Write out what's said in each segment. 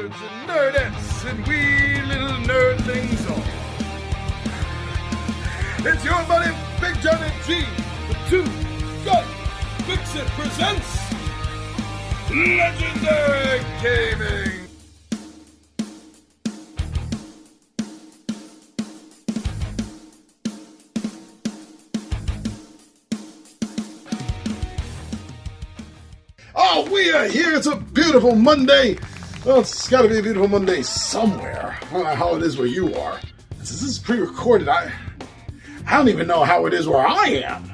nerds and nerdettes and wee little nerdlings all. It's your buddy Big John and G, the Two Gun Fix-It presents Legendary Gaming. Oh, we are here. It's a beautiful Monday. Well, it's got to be a beautiful Monday somewhere. I don't know how it is where you are. Since this is pre-recorded, I don't even know how it is where I am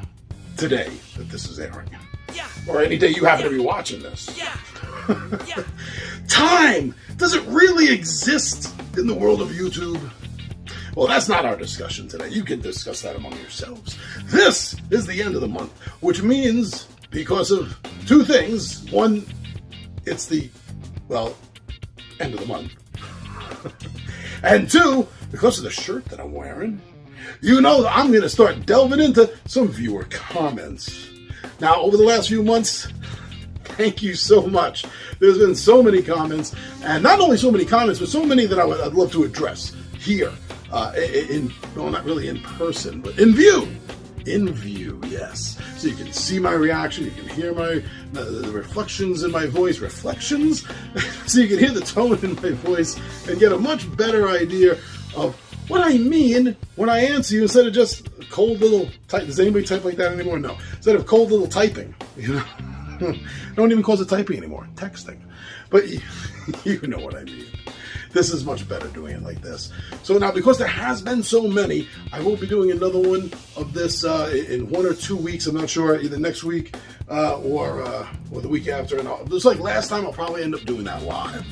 today that this is airing. Yeah. Or any day you happen to be watching this. Yeah. Yeah. Time! Does it really exist in the world of YouTube? Well, that's not our discussion today. You can discuss that among yourselves. This is the end of the month, which means, because of two things. One, it's the, end of the month. And two, because of the shirt that I'm wearing, you know that I'm going to start delving into some viewer comments. Now, over the last few months, thank you so much. There's been so many comments, and not only so many comments, but so many that I'd love to address here, not really in person, but in view. In view, yes. So you can see my reaction, you can hear the reflections in my voice, reflections? So you can hear the tone in my voice and get a much better idea of what I mean when I answer you instead of just cold little type. Does anybody type like that anymore? No. Instead of cold little typing, you know? I don't even call it typing anymore, texting. But you know what I mean. This is much better doing it like this. So now, because there has been so many, I will be doing another one of this in 1 or 2 weeks. I'm not sure, either next week or the week after. And just like last time, I'll probably end up doing that live.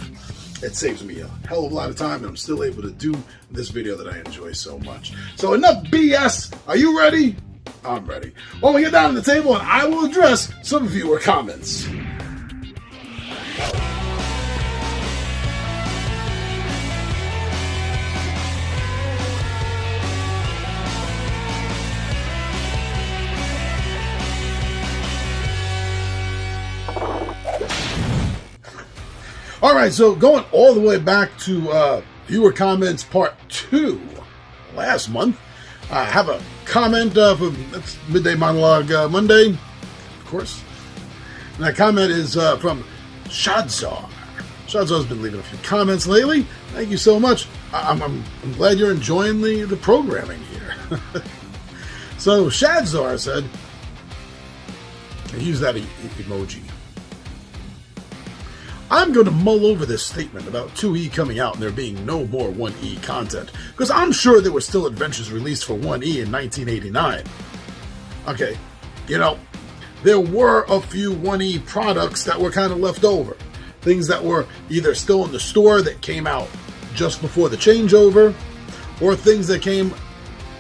It saves me a hell of a lot of time, and I'm still able to do this video that I enjoy so much. So enough BS. Are you ready? I'm ready. Well, we get down to the table, and I will address some viewer comments. All right, so going all the way back to viewer comments part 2 last month, I have a comment from Midday Monologue Monday, of course. And that comment is from Shadzar. Shadzar's been leaving a few comments lately. Thank you so much. I'm glad you're enjoying the programming here. So Shadzar said, I use that emoji. I'm going to mull over this statement about 2E coming out and there being no more 1E content, because I'm sure there were still adventures released for 1E in 1989. Okay, there were a few 1E products that were kind of left over. Things that were either still in the store that came out just before the changeover, or things that came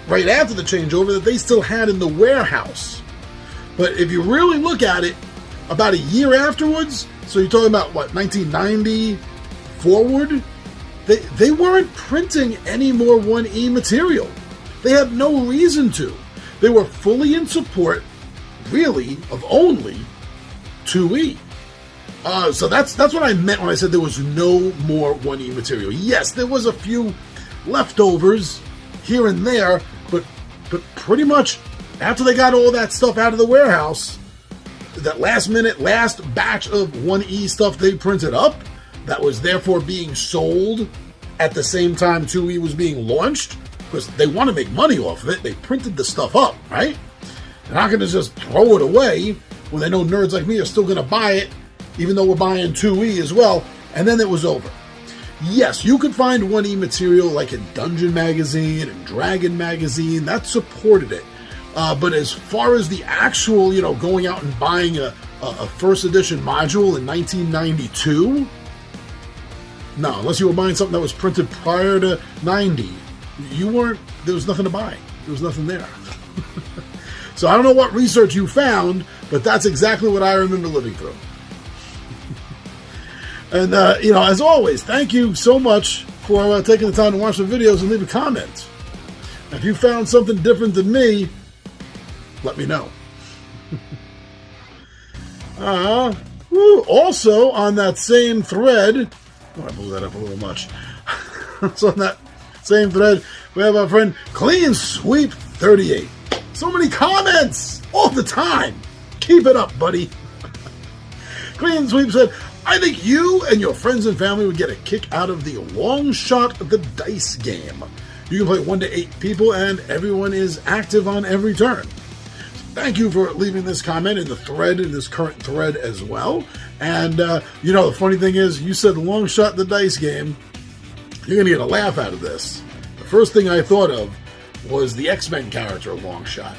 right after the changeover that they still had in the warehouse. But if you really look at it, about a year afterwards, so you're talking about, 1990 forward? They weren't printing any more 1E material. They had no reason to. They were fully in support, really, of only 2E. So that's what I meant when I said there was no more 1E material. Yes, there was a few leftovers here and there, but pretty much after they got all that stuff out of the warehouse, that last batch of 1E stuff they printed up, that was therefore being sold at the same time 2E was being launched, because they want to make money off of it. They printed the stuff up, right? They're not going to just throw it away when they know nerds like me are still going to buy it, even though we're buying 2E as well, and then it was over. Yes, you could find 1E material like in Dungeon Magazine and Dragon Magazine that supported it. But as far as the actual, going out and buying a first edition module in 1992, no, unless you were buying something that was printed prior to 90, there was nothing to buy. There was nothing there. So I don't know what research you found, but that's exactly what I remember living through. And, as always, thank you so much for taking the time to watch the videos and leave a comment. If you found something different than me, let me know. Also, on that same thread, Oh, I moved that up a little much. So on that same thread, we have our friend Clean Sweep 38. So many comments all the time. Keep it up, buddy. Clean Sweep said, I think you and your friends and family would get a kick out of the long shot of the dice game. You can play 1 to 8 people and everyone is active on every turn. Thank you for leaving this comment in the thread, in this current thread as well. And, the funny thing is, you said long shot the dice game. You're going to get a laugh out of this. The first thing I thought of was the X-Men character Long Shot.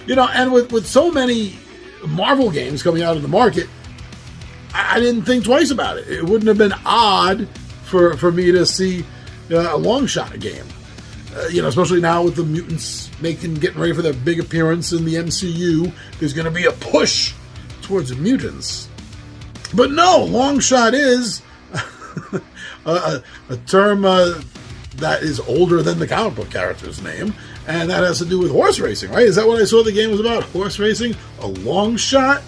And with so many Marvel games coming out in the market, I didn't think twice about it. It wouldn't have been odd for me to see a Long Shot game. Especially now with the mutants getting ready for their big appearance in the MCU, there's going to be a push towards mutants. But no, long shot is a term that is older than the comic book character's name, and that has to do with horse racing, right? Is that what I saw the game was about? Horse racing? A long shot?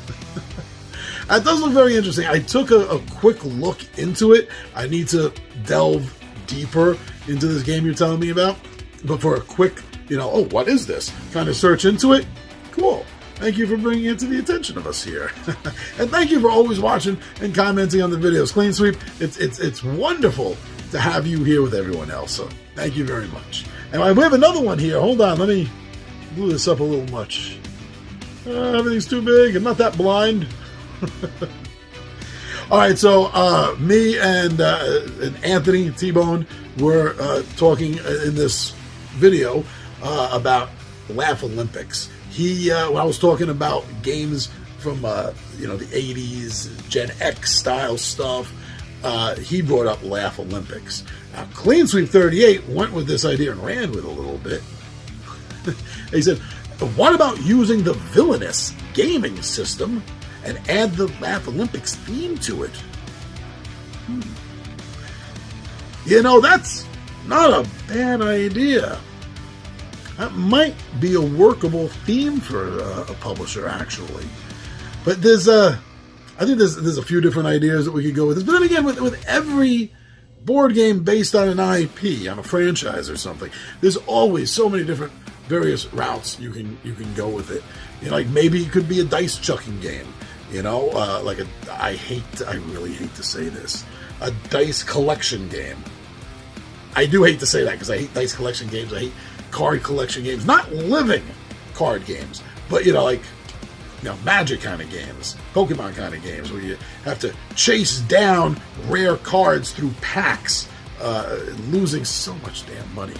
That does look very interesting. I took a quick look into it. I need to delve deeper into this game you're telling me about. But for a quick, what is this? Kind of search into it. Cool. Thank you for bringing it to the attention of us here. And thank you for always watching and commenting on the videos. Clean Sweep, it's wonderful to have you here with everyone else. So thank you very much. And we have another one here. Hold on. Let me glue this up a little much. Everything's too big. I'm not that blind. All right, so me and Anthony T-Bone were talking in this video about Laugh Olympics. When I was talking about games from the 80s, Gen X style stuff, he brought up Laugh Olympics. Now, Clean Sweep 38 went with this idea and ran with it a little bit. He said, what about using the villainous gaming system and add the Laugh Olympics theme to it? That's not a bad idea. That might be a workable theme for a publisher, actually. But I think there's a few different ideas that we could go with this. But then again, with every board game based on an IP, on a franchise or something, there's always so many different various routes you can go with it. Like maybe it could be a dice chucking game. I really hate to say this, a dice collection game. I do hate to say that because I hate dice collection games. I hate card collection games, not living card games, but Magic kind of games, Pokemon kind of games where you have to chase down rare cards through packs, losing so much damn money.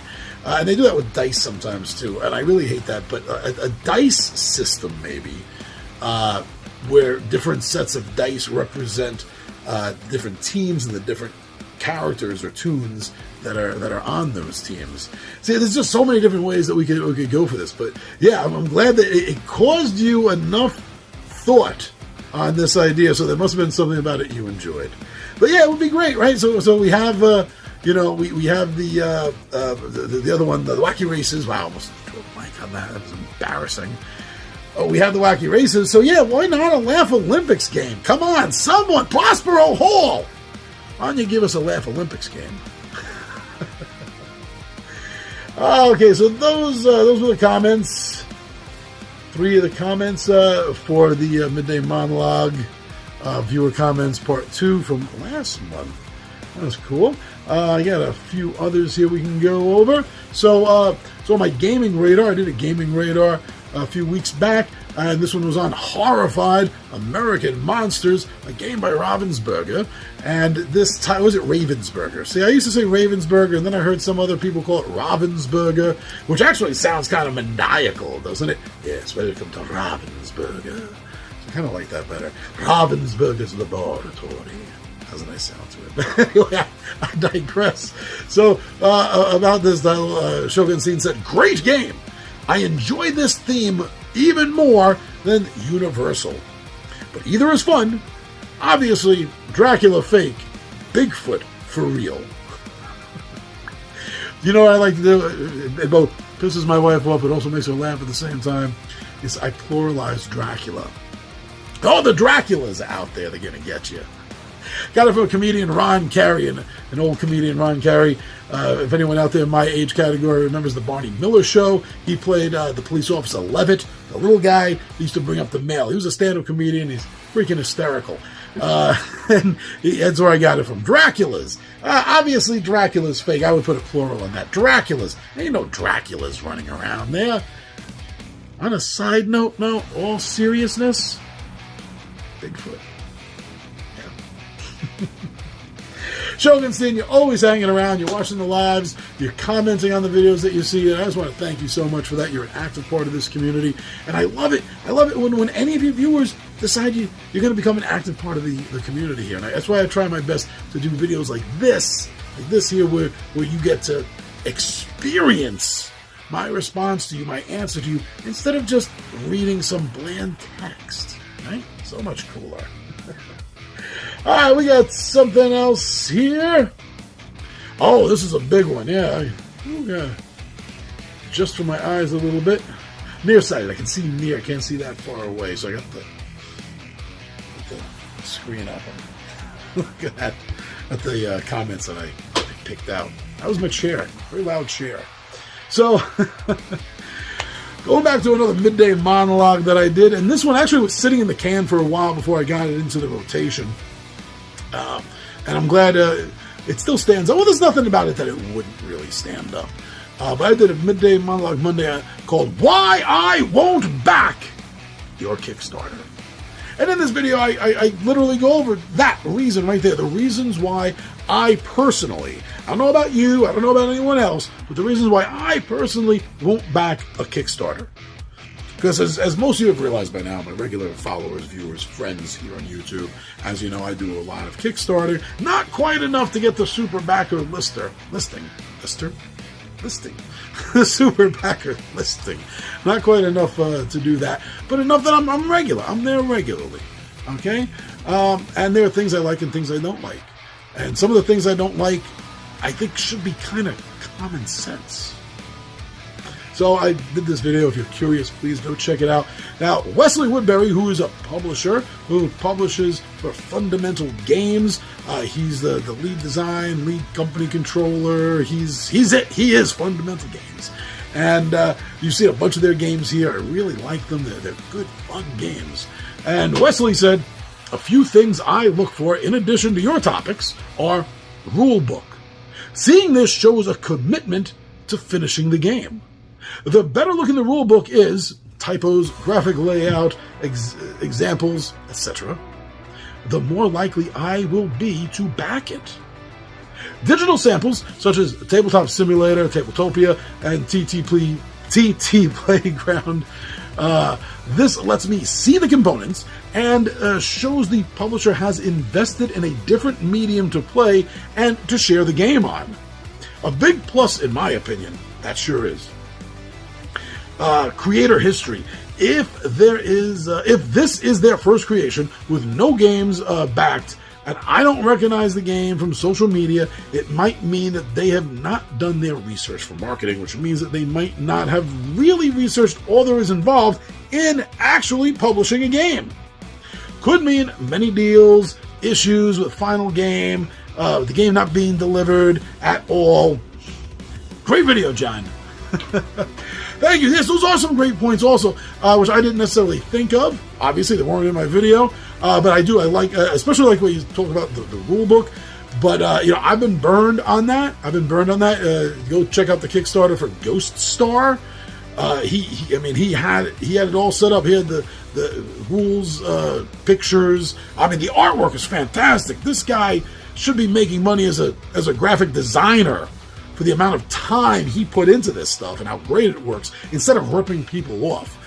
And they do that with dice sometimes too, and I really hate that. But a dice system maybe, where different sets of dice represent different teams and the different characters or tunes that are on those teams. See, there's just so many different ways that we could go for this. But yeah, I'm glad that it caused you enough thought on this idea. So there must have been something about it you enjoyed. But yeah, it would be great, right? So we have we have the other one, the Wacky Races. Wow, I almost drew a blank on that. That was embarrassing. Oh, we have the Wacky Races. So yeah, why not a Laugh Olympics game? Come on, someone, Prospero Hall. Why don't you give us a Laugh Olympics game? Okay, so those were the comments. 3 of the comments for the Midday Monologue viewer comments part 2 from last month. That was cool. I got a few others here we can go over. So on my gaming radar, I did a gaming radar a few weeks back, and this one was on Horrified American Monsters, a game by Ravensburger. And this time, was it Ravensburger? See, I used to say Ravensburger, and then I heard some other people call it Ravensburger, which actually sounds kind of maniacal, doesn't it? Yes, welcome to Ravensburger. So I kind of like that better. Ravensburger's Laboratory. Has a nice sound to it. But anyway, I digress. So, about this title, Shogun Scene said, great game! I enjoy this theme even more than Universal. But either is fun. Obviously, Dracula fake, Bigfoot for real. You know what I like to do? It both pisses my wife off, but also makes her laugh at the same time, is I pluralize Dracula. All the Draculas out there, they're going to get you. Got it from a comedian, Ron Carey, an old comedian, Ron Carey. If anyone out there in my age category remembers the Barney Miller Show, he played the police officer Levitt, the little guy who used to bring up the mail. He was a stand-up comedian. He's freaking hysterical. And that's where I got it from. Dracula's. Obviously, Dracula's fake. I would put a plural on that. Dracula's. Ain't no Dracula's running around there. On a side note, no, all seriousness, Bigfoot. Yeah. Shogunstein, you're always hanging around. You're watching the lives. You're commenting on the videos that you see. And I just want to thank you so much for that. You're an active part of this community. And I love it. I love it when any of your viewers decide you're going to become an active part of the community here. And that's why I try my best to do videos like this here, where you get to experience my response to you, my answer to you, instead of just reading some bland text. Right? So much cooler. All right, we got something else here. Oh, this is a big one. Yeah. Just for my eyes a little bit. Nearsighted. I can see near. I can't see that far away. So I got the screen up. Look at that. At the comments that I picked out. That was my chair. Very loud chair. So, going back to another Midday monologue that I did. And this one actually was sitting in the can for a while before I got it into the rotation. And I'm glad it still stands up. Well, there's nothing about it that it wouldn't really stand up. But I did a Midday Monologue Monday called Why I Won't Back Your Kickstarter. And in this video, I literally go over that reason right there. The reasons why I personally, I don't know about you, I don't know about anyone else, but the reasons why I personally won't back a Kickstarter. Because as most of you have realized by now, my regular followers, viewers, friends here on YouTube, as you know, I do a lot of Kickstarter. Not quite enough to get the Super Backer listing. The Super Backer listing. Not quite enough to do that, but enough that I'm regular. I'm there regularly. Okay? And there are things I like and things I don't like. And some of the things I don't like, I think should be kind of common sense. So I did this video. If you're curious, please go check it out. Now, Wesley Woodbury, who is a publisher who publishes for Fundamental Games, he's the lead design, lead company controller. He is Fundamental Games, and you see a bunch of their games here. I really like them. They're good, fun games. And Wesley said, a few things I look for in addition to your topics are rule book. Seeing this shows a commitment to finishing the game. The better look in the rulebook is typos, graphic layout, examples, etc., the more likely I will be to back it. Digital samples such as Tabletop Simulator, Tabletopia, and TT Playground. This lets me see the components and shows the publisher has invested in a different medium to play and to share the game on. A big plus, in my opinion, that sure is. Creator history. If this is their first creation with no games backed, and I don't recognize the game from social media, it might mean that they have not done their research for marketing, which means that they might not have really researched all there is involved in actually publishing a game. Could mean many deals, issues with final game, the game not being delivered at all. Great video, John. Thank you. Yes, those are some great points also, which I didn't necessarily think of. Obviously, they weren't in my video, but I like, especially like what you talk about the rule book. But I've been burned on that. Go check out the Kickstarter for Ghost Star. He had it all set up. He had the rules, pictures. I mean, the artwork is fantastic. This guy should be making money as a graphic designer for the amount of time he put into this stuff and how great it works, instead of ripping people off.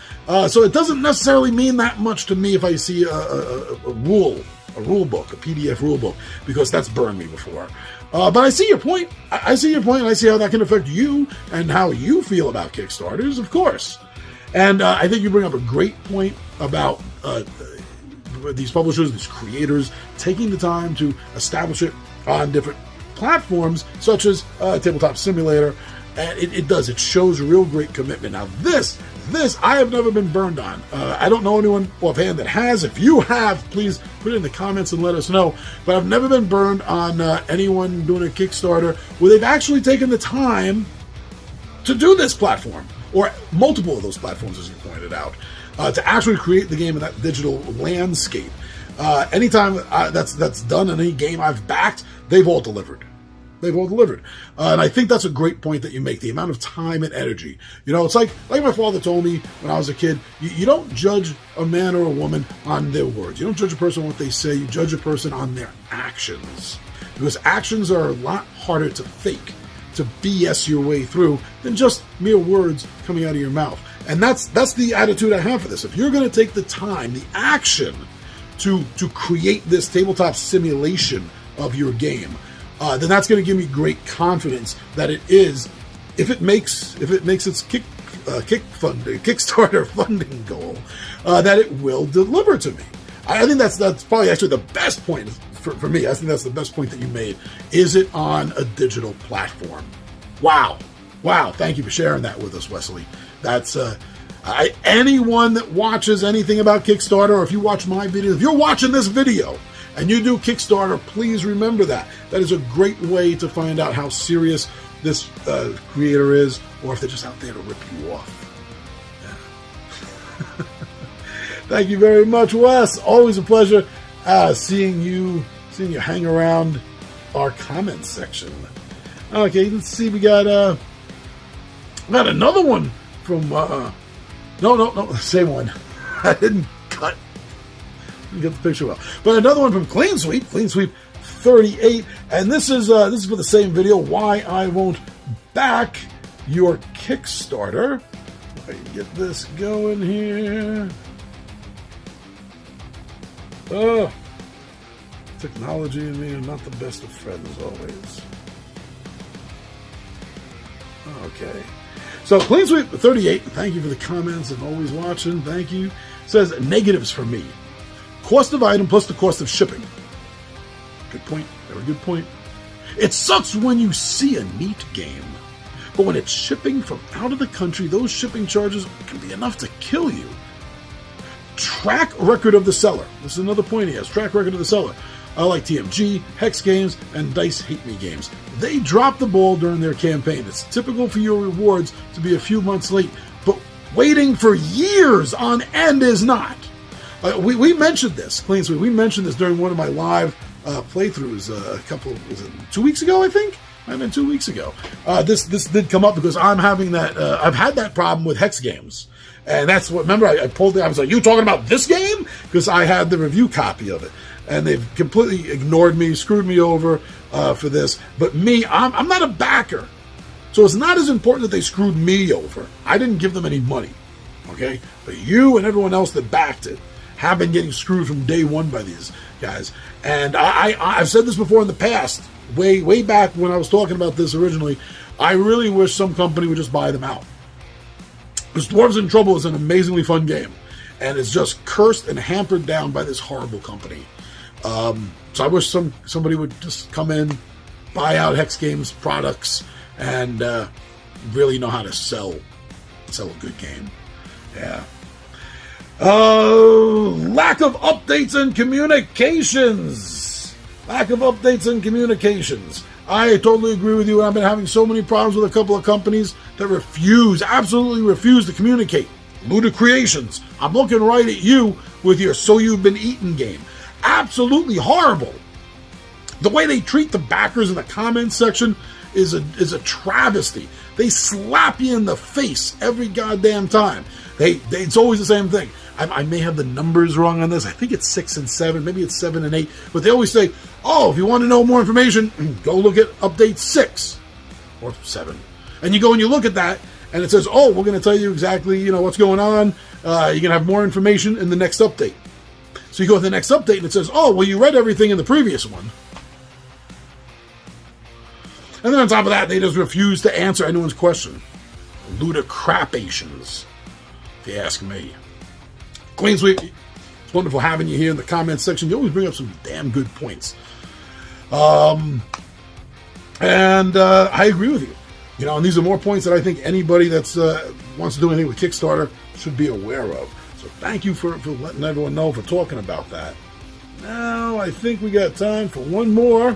So it doesn't necessarily mean that much to me if I see a rule book, a PDF rule book, because that's burned me before. But I see your point. I see your point, and I see how that can affect you and how you feel about Kickstarters, of course. And I think you bring up a great point about these publishers, these creators, taking the time to establish it on different platforms such as Tabletop Simulator, and it does. It shows real great commitment. Now this I have never been burned on. I don't know anyone offhand that has. If you have, please put it in the comments and let us know. But I've never been burned on anyone doing a Kickstarter where they've actually taken the time to do this platform, or multiple of those platforms, as you pointed out, to actually create the game in that digital landscape. Anytime that's done in any game I've backed, they've all delivered. They've all delivered. And I think that's a great point that you make, the amount of time and energy. You know, it's like my father told me when I was a kid, you don't judge a man or a woman on their words. You don't judge a person on what they say. You judge a person on their actions. Because actions are a lot harder to fake, to BS your way through, than just mere words coming out of your mouth. And that's the attitude I have for this. If you're going to take the time, the action to create this tabletop simulation of your game, then that's going to give me great confidence that it is, if it makes its Kickstarter funding goal, that it will deliver to me. I think that's probably actually the best point for me. I think that's the best point that you made. Is it on a digital platform? Wow. Thank you for sharing that with us, Wesley. That's anyone that watches anything about Kickstarter, or if you watch my video, if you're watching this video and you do Kickstarter, please remember that. That is a great way to find out how serious this creator is, or if they're just out there to rip you off. Yeah. Thank you very much, Wes. Always a pleasure seeing you hang around our comments section. Okay, let's see. We got another one from no, same one. I didn't get the picture well, but another one from Clean Sweep 38, and this is for the same video. Why I won't back your Kickstarter. If I can get this going here. Technology and me are not the best of friends always. Okay. So, Clean Sweep 38, thank you for the comments and always watching. Thank you. Says, negatives for me. Cost of item plus the cost of shipping. Good point. Very good point. It sucks when you see a neat game, but when it's shipping from out of the country, those shipping charges can be enough to kill you. Track record of the seller. This is another point he has. Track record of the seller. I like TMG, Hex Games, and Dice Hate Me Games. They dropped the ball during their campaign. It's typical for your rewards to be a few months late, but waiting for years on end is not. We mentioned this, Clean Sweep. We mentioned this during one of my live playthroughs was it 2 weeks ago, I think? Might have been 2 weeks ago. This did come up because I'm having that, I've had that problem with Hex Games. And that's what, remember, I pulled it, I was like, you talking about this game? Because I had the review copy of it. And they've completely ignored me, screwed me over for this. But me, I'm not a backer. So it's not as important that they screwed me over. I didn't give them any money. Okay? But you and everyone else that backed it have been getting screwed from day one by these guys. And I've said this before in the past, way back when I was talking about this originally, I really wish some company would just buy them out. Because Dwarves in Trouble is an amazingly fun game, and it's just cursed and hampered down by this horrible company. So I wish somebody would just come in, buy out Hex Games products, and really know how to sell a good game. Yeah. Lack of updates and communications. I totally agree with you. I've been having so many problems with a couple of companies that absolutely refuse to communicate. Luda Creations, I'm looking right at you with your So You've Been Eaten game. Absolutely horrible. The way they treat the backers in the comments section is a travesty. They slap you in the face every goddamn time. It's always the same thing. I may have the numbers wrong on this. I think it's 6 and 7. Maybe it's 7 and 8. But they always say, oh, if you want to know more information, go look at update 6 or 7. And you go and you look at that, and it says, oh, we're going to tell you exactly, what's going on. You're going to have more information in the next update. So you go to the next update, and it says, oh, well, you read everything in the previous one. And then on top of that, they just refuse to answer anyone's question. Ludicrapations, if you ask me. Clean Sweep, it's wonderful having you here in the comments section. You always bring up some damn good points. And I agree with you. You know, and these are more points that I think anybody that's wants to do anything with Kickstarter should be aware of. So thank you for letting everyone know, for talking about that. Now, I think we got time for one more.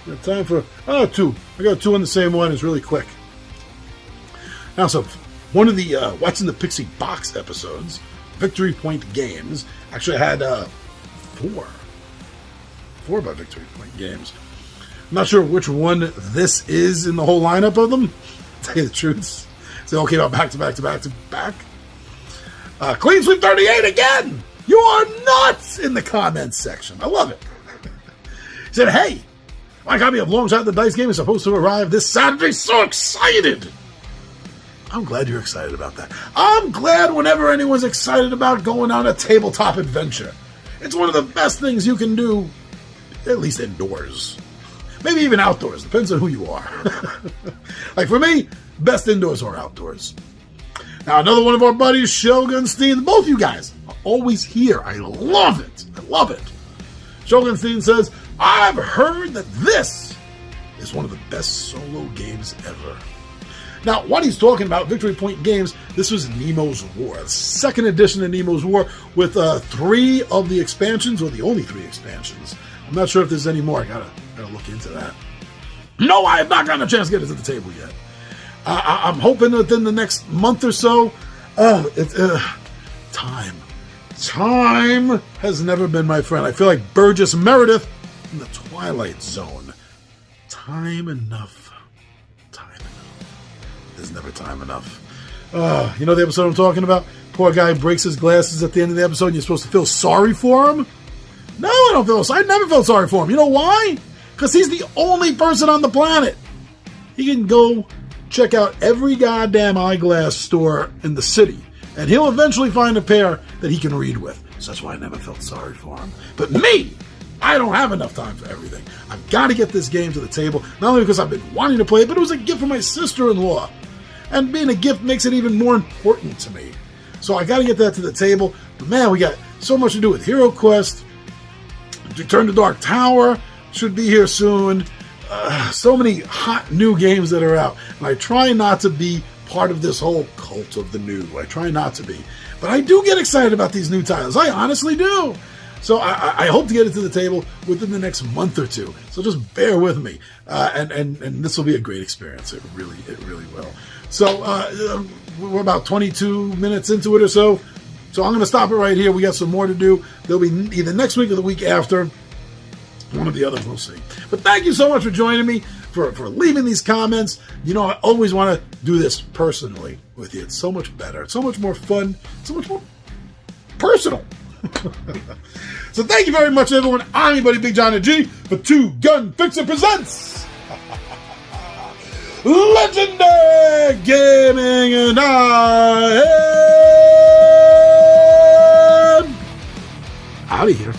We got time for, two. I got two on the same one. It's really quick. Now, so one of the What's in the Pixie Box episodes, Victory Point Games, actually had four by Victory Point Games. I'm not sure which one this is in the whole lineup of them, to tell you the truth. So, okay, about back to back. Clean Sweep 38 again! You are nuts in the comments section. I love it. He said, hey, my copy of Long Shot the Dice Game is supposed to arrive this Saturday. So excited! I'm glad you're excited about that. I'm glad whenever anyone's excited about going on a tabletop adventure. It's one of the best things you can do, at least indoors. Maybe even outdoors. Depends on who you are. Like for me, best indoors or outdoors. Now, another one of our buddies, Shogunstein. Both you guys are always here. I love it. I love it. Shogunstein says, I've heard that this is one of the best solo games ever. Now, what he's talking about, Victory Point Games, this was Nemo's War. The second edition of Nemo's War with 3 of the expansions, or the only 3 expansions. I'm not sure if there's any more. I gotta look into that. No, I have not gotten a chance to get it to the table yet. I'm hoping within the next month or so. Time has never been my friend. I feel like Burgess Meredith in the Twilight Zone. Time enough. There's never time enough. You know the episode I'm talking about? Poor guy breaks his glasses at the end of the episode and you're supposed to feel sorry for him? No, I never felt sorry for him. You know why? Because he's the only person on the planet. He can go check out every goddamn eyeglass store in the city, and he'll eventually find a pair that he can read with. So that's why I never felt sorry for him. But me, I don't have enough time for everything. I've got to get this game to the table, not only because I've been wanting to play it, but it was a gift from my sister-in-law. And being a gift makes it even more important to me. So I got to get that to the table. But man, we got so much to do with Hero Quest. Return to Dark Tower should be here soon. So many hot new games that are out. And I try not to be part of this whole cult of the new. I try not to be. But I do get excited about these new titles. I honestly do. So I hope to get it to the table within the next month or two. So just bear with me. And this will be a great experience. It really will. So we're about 22 minutes into it or so. So I'm going to stop it right here. We got some more to do. They'll be either next week or the week after. One or the other, we'll see. But thank you so much for joining me, for leaving these comments. You know, I always want to do this personally with you. It's so much better. It's so much more fun. So much more personal. So thank you very much, everyone. I'm your buddy Big John and G for Two Gun Fixer presents Legendary Gaming, and I am out of here.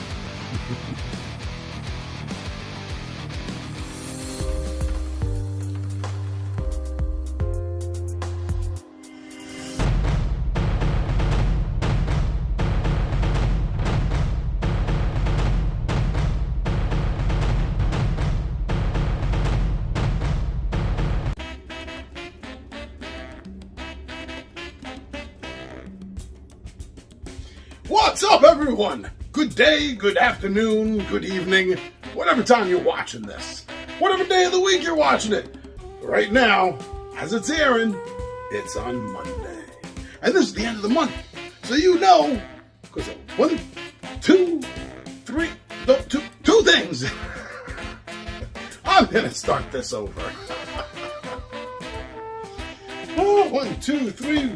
What's up, everyone? Good day, good afternoon, good evening, whatever time you're watching this. Whatever day of the week you're watching it. Right now, as it's airing, it's on Monday. And this is the end of the month. So you know, because one, two, three, no, two things. I'm going to start this over. 1, 2, 3...